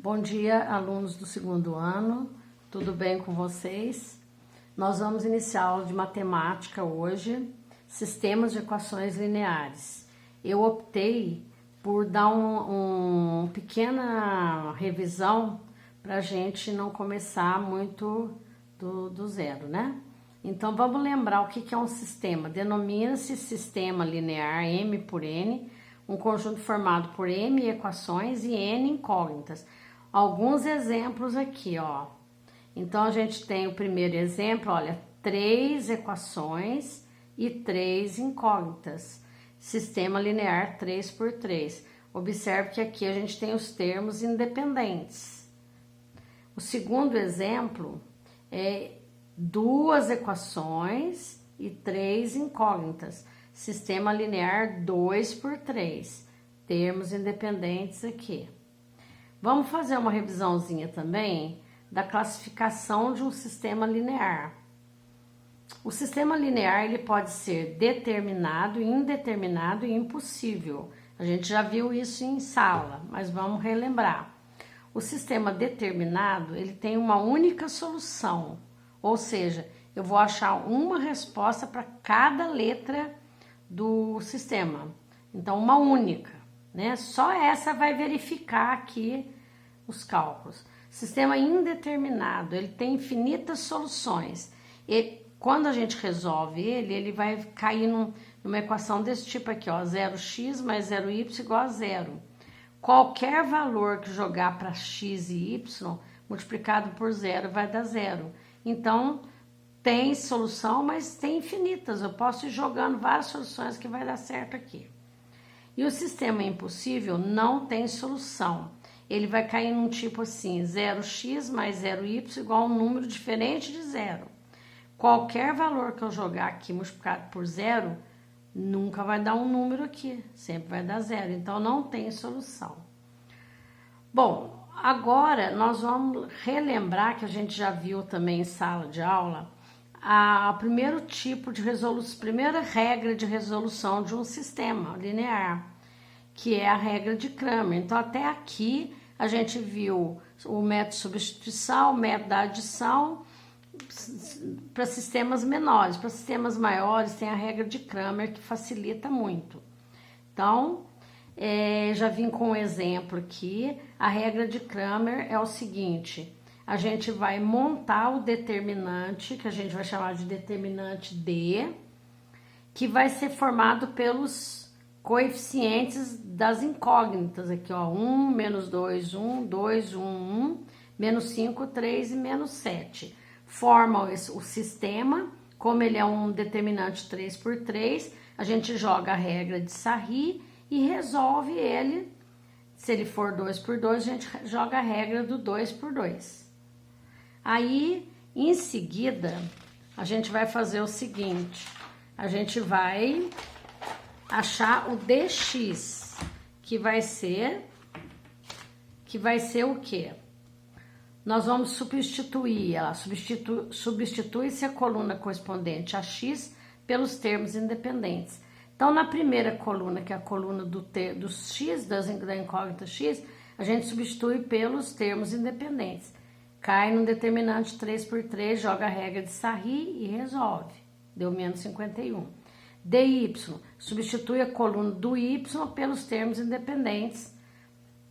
Bom dia, alunos do segundo ano, tudo bem com vocês? Nós vamos iniciar a aula de matemática hoje, sistemas de equações lineares. Eu optei por dar uma pequena revisão para a gente não começar muito do zero, né? Então vamos lembrar o que é um sistema. Denomina-se sistema linear M por N, um conjunto formado por M equações e N incógnitas. Alguns exemplos aqui, ó. Então, a gente tem o primeiro exemplo, olha, 3 equações e 3 incógnitas. Sistema linear 3 por 3. Observe que aqui a gente tem os termos independentes. O segundo exemplo é 2 equações e 3 incógnitas. Sistema linear 2 por 3. Termos independentes aqui. Vamos fazer uma revisãozinha também da classificação de um sistema linear. O sistema linear ele pode ser determinado, indeterminado e impossível. A gente já viu isso em sala, mas vamos relembrar. O sistema determinado ele tem uma única solução, ou seja, eu vou achar uma resposta para cada letra do sistema. Então, uma única. Né? Só essa vai verificar aqui os cálculos. Sistema indeterminado, ele tem infinitas soluções. E quando a gente resolve ele vai cair numa equação desse tipo aqui, ó, 0x mais 0y igual a 0. Qualquer valor que jogar para x e y, multiplicado por 0, vai dar 0. Então, tem solução, mas tem infinitas. Eu posso ir jogando várias soluções que vai dar certo aqui. E o sistema impossível não tem solução. Ele vai cair num tipo assim, 0x mais 0y igual a um número diferente de 0. Qualquer valor que eu jogar aqui multiplicado por 0, nunca vai dar um número aqui, sempre vai dar 0. Então, não tem solução. Bom, agora nós vamos relembrar que a gente já viu também em sala de aula a primeiro tipo de resolução, primeira regra de resolução de um sistema linear, que é a regra de Cramer. Então, até aqui a gente viu o método de substituição, o método da adição para sistemas menores. Para sistemas maiores tem a regra de Cramer, que facilita muito. Então, já vim com um exemplo aqui. A regra de Cramer é o seguinte: a gente vai montar o determinante, que a gente vai chamar de determinante D, que vai ser formado pelos coeficientes das incógnitas aqui, ó, 1, menos 2, 1, 2, 1, 1, menos 5, 3 e menos 7. Forma o sistema, como ele é um determinante 3 por 3, a gente joga a regra de Sarri e resolve ele. Se ele for 2 por 2, a gente joga a regra do 2 por 2. Aí, em seguida, a gente vai fazer o seguinte, a gente vai achar o dx, que vai ser o quê? Nós vamos substituir, substitui-se a coluna correspondente a x pelos termos independentes. Então, na primeira coluna, que é a coluna do x, da incógnita x, a gente substitui pelos termos independentes. Cai num determinante 3 por 3, joga a regra de Sarri e resolve. Deu menos 51. dy, substitui a coluna do y pelos termos independentes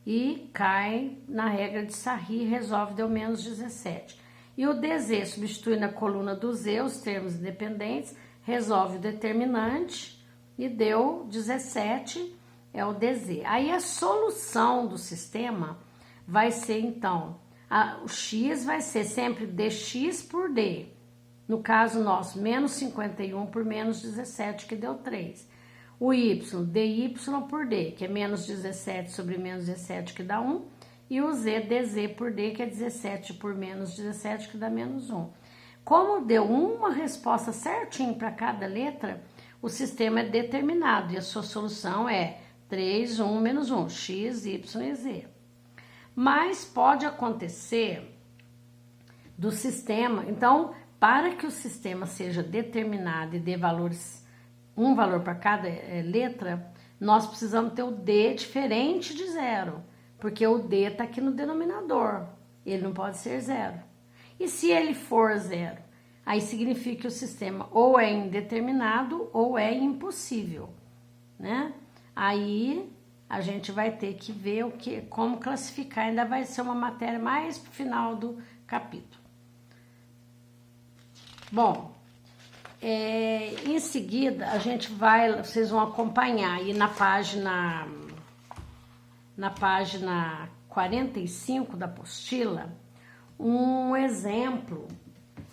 e cai na regra de Sarri e resolve, deu menos 17. E o dz substitui na coluna do z os termos independentes, resolve o determinante e deu 17, é o dz. Aí a solução do sistema vai ser, então, o x vai ser sempre dx por d. No caso nosso, menos 51 por menos 17, que deu 3. O y, dy por d, que é menos 17 sobre menos 17, que dá 1. E o z, dz por d, que é 17 por menos 17, que dá menos 1. Como deu uma resposta certinho para cada letra, o sistema é determinado e a sua solução é 3, 1, menos 1, x, y e z. Mas pode acontecer do sistema, então, para que o sistema seja determinado e dê um valor para cada letra, nós precisamos ter o D diferente de 0. porque o D está aqui no denominador, ele não pode ser zero. E se ele for zero, aí significa que o sistema ou é indeterminado ou é impossível, né? Aí a gente vai ter que ver como classificar, ainda vai ser uma matéria mais pro final do capítulo. Bom, em seguida a gente vocês vão acompanhar aí na página 45 da apostila, um exemplo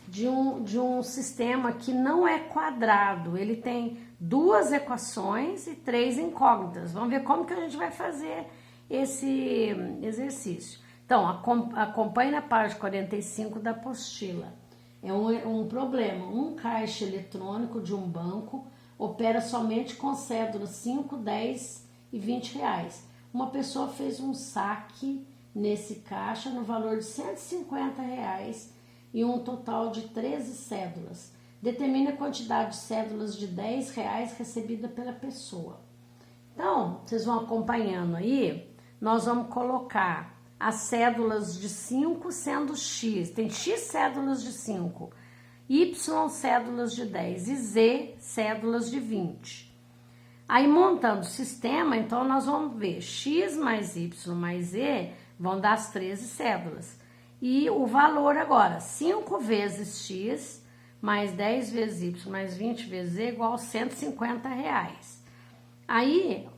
de um sistema que não é quadrado, ele tem 2 equações e 3 incógnitas. Vamos ver como que a gente vai fazer esse exercício. Então, acompanhe na página 45 da apostila. É um problema. Um caixa eletrônico de um banco opera somente com cédulas 5, 10 e 20 reais. Uma pessoa fez um saque nesse caixa no valor de 150 reais e um total de 13 cédulas. Determine a quantidade de cédulas de 10 reais recebida pela pessoa. Então, vocês vão acompanhando aí, nós vamos colocar as cédulas de 5 sendo X, tem X cédulas de 5, Y cédulas de 10 e Z cédulas de 20. Aí montando o sistema, então nós vamos ver X mais Y mais Z vão dar as 13 cédulas. E o valor agora, 5 vezes X mais 10 vezes Y mais 20 vezes Z igual a 150 reais. Aí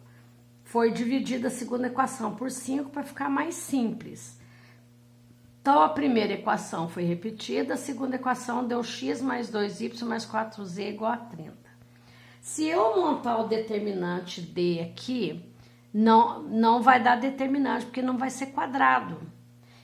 foi dividida a segunda equação por 5 para ficar mais simples. Então a primeira equação foi repetida, a segunda equação deu X mais 2Y mais 4Z igual a 30. Se eu montar o determinante D aqui, não vai dar determinante, porque não vai ser quadrado.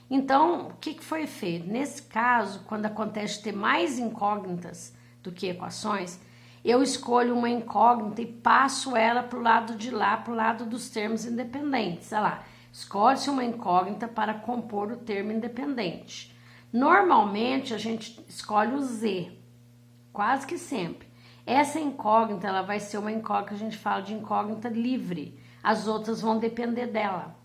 Então, o que foi feito? Nesse caso, quando acontece ter mais incógnitas do que equações, eu escolho uma incógnita e passo ela para o lado de lá, para o lado dos termos independentes. Olha lá, escolhe-se uma incógnita para compor o termo independente. Normalmente, a gente escolhe o Z, quase que sempre. Essa incógnita, ela vai ser uma incógnita, a gente fala de incógnita livre. As outras vão depender dela.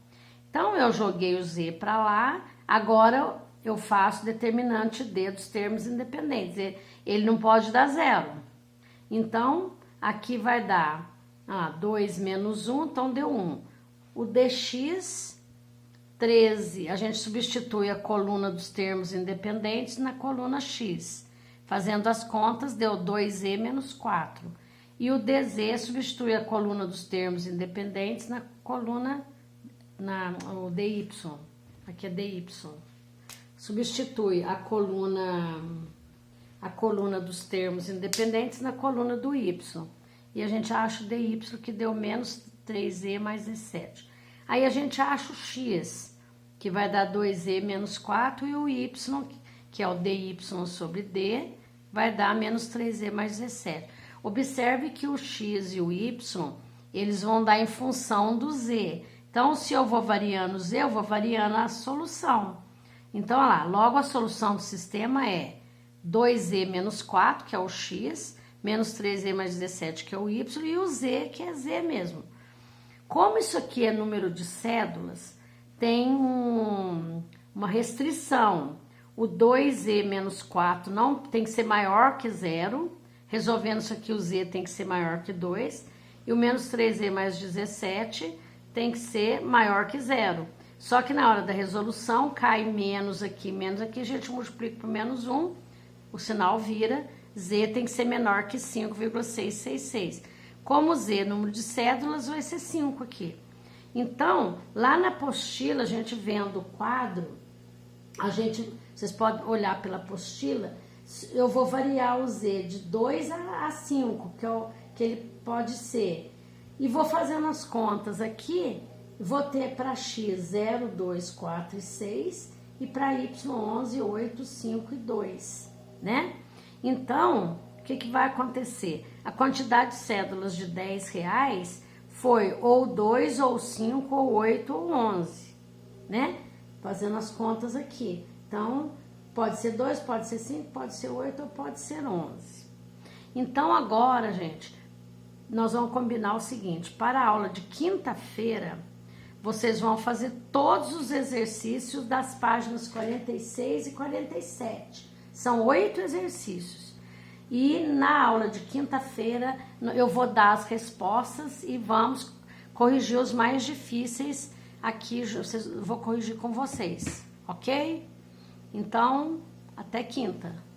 Então, eu joguei o Z para lá, agora eu faço determinante D dos termos independentes. Ele não pode dar zero. Então, aqui vai dar 2 menos 1, então deu 1. O dx, 13, a gente substitui a coluna dos termos independentes na coluna x. Fazendo as contas, deu 2e menos 4. E o dz substitui a coluna dos termos independentes na coluna, o dy. Aqui é dy. Substitui a coluna dos termos independentes na coluna do y. E a gente acha o dy que deu menos 3e mais 17. Aí a gente acha o x, que vai dar 2e menos 4, e o y, que é o dy sobre d, vai dar menos 3e mais 17. Observe que o x e o y, eles vão dar em função do z. Então, se eu vou variando o z, eu vou variando a solução. Então, olha lá, logo a solução do sistema é 2e menos 4, que é o x, menos 3e mais 17, que é o y, e o z, que é z mesmo. Como isso aqui é número de cédulas, tem uma restrição. O 2e menos 4 não tem que ser maior que 0. Resolvendo isso aqui, o z tem que ser maior que 2. E o menos 3e mais 17 tem que ser maior que 0. Só que na hora da resolução, cai menos aqui, a gente multiplica por menos 1. O sinal vira, z tem que ser menor que 5,666. Como z é número de cédulas, vai ser 5 aqui. Então, lá na apostila, a gente vendo o quadro, vocês podem olhar pela apostila, eu vou variar o z de 2 a 5, que ele pode ser. E vou fazendo as contas aqui, vou ter para x 0, 2, 4 e 6, e para y 11, 8, 5 e 2, né? Então, o que vai acontecer? A quantidade de cédulas de 10 reais foi ou 2, ou 5, ou 8, ou 11, né? Fazendo as contas aqui. Então, pode ser 2, pode ser 5, pode ser 8 ou pode ser 11. Então, agora, gente, nós vamos combinar o seguinte. Para a aula de quinta-feira, vocês vão fazer todos os exercícios das páginas 46 e 47. São 8 exercícios. E na aula de quinta-feira eu vou dar as respostas e vamos corrigir os mais difíceis aqui. Vou corrigir com vocês, ok? Então, até quinta.